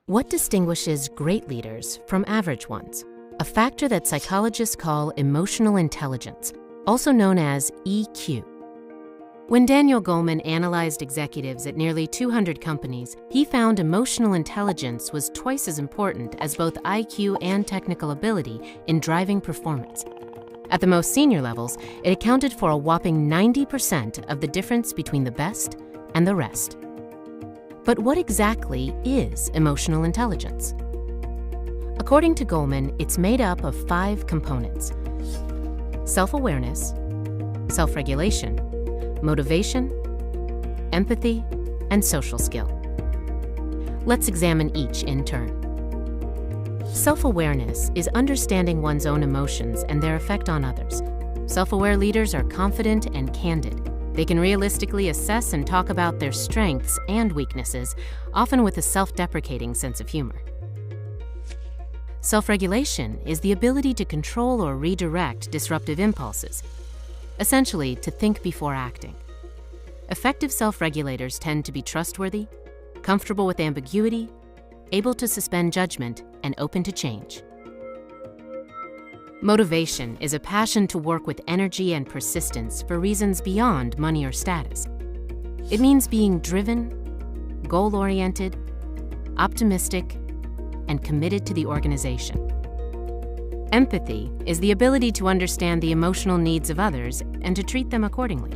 What distinguishes great leaders from average ones? A factor that psychologists call emotional intelligence, also known as EQ. When Daniel Goleman analyzed executives at nearly 200 companies, he found emotional intelligence was twice as important as both IQ and technical ability in driving performance. At the most senior levels, it accounted for a whopping 90% of the difference between the best and the rest. But what exactly is emotional intelligence? According to Goleman, it's made up of 5 components: self-awareness, self-regulation, motivation, empathy, and social skill. Let's examine each in turn. Self-awareness is understanding one's own emotions and their effect on others. Self-aware leaders are confident and candid. They can realistically assess and talk about their strengths and weaknesses, often with a self-deprecating sense of humor. Self-regulation is the ability to control or redirect disruptive impulses, essentially to think before acting. Effective self-regulators tend to be trustworthy, comfortable with ambiguity, able to suspend judgment, and open to change. Motivation is a passion to work with energy and persistence for reasons beyond money or status. It means being driven, goal-oriented, optimistic, and committed to the organization. Empathy is the ability to understand the emotional needs of others and to treat them accordingly.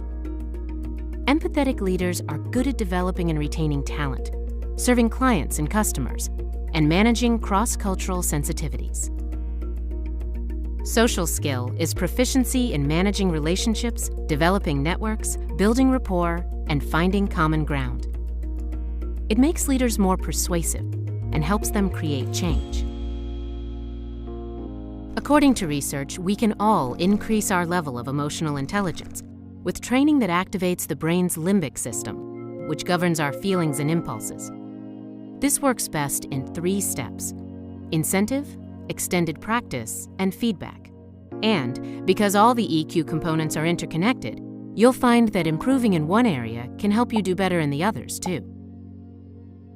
Empathetic leaders are good at developing and retaining talent, serving clients and customers, and managing cross-cultural sensitivities. Social skill is proficiency in managing relationships, developing networks, building rapport, and finding common ground. It makes leaders more persuasive and helps them create change. According to research, we can all increase our level of emotional intelligence with training that activates the brain's limbic system, which governs our feelings and impulses. This works best in 3 steps: incentive, extended practice, and feedback. And because all the EQ components are interconnected, you'll find that improving in one area can help you do better in the others too.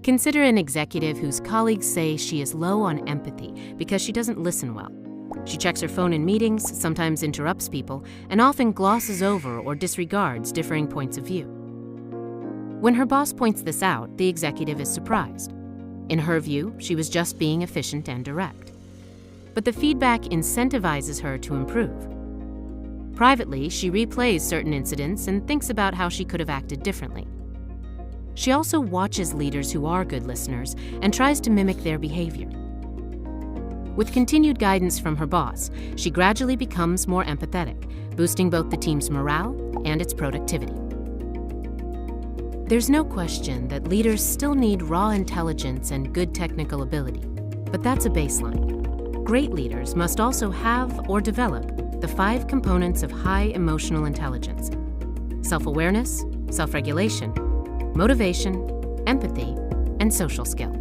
Consider an executive whose colleagues say she is low on empathy because she doesn't listen well. She checks her phone in meetings, sometimes interrupts people, and often glosses over or disregards differing points of view. When her boss points this out, the executive is surprised. In her view, she was just being efficient and direct. But the feedback incentivizes her to improve. Privately, she replays certain incidents and thinks about how she could have acted differently. She also watches leaders who are good listeners and tries to mimic their behavior. With continued guidance from her boss, she gradually becomes more empathetic, boosting both the team's morale and its productivity. There's no question that leaders still need raw intelligence and good technical ability, but that's a baseline. Great leaders must also have or develop the 5 components of high emotional intelligence: self-awareness, self-regulation, motivation, empathy, and social skill.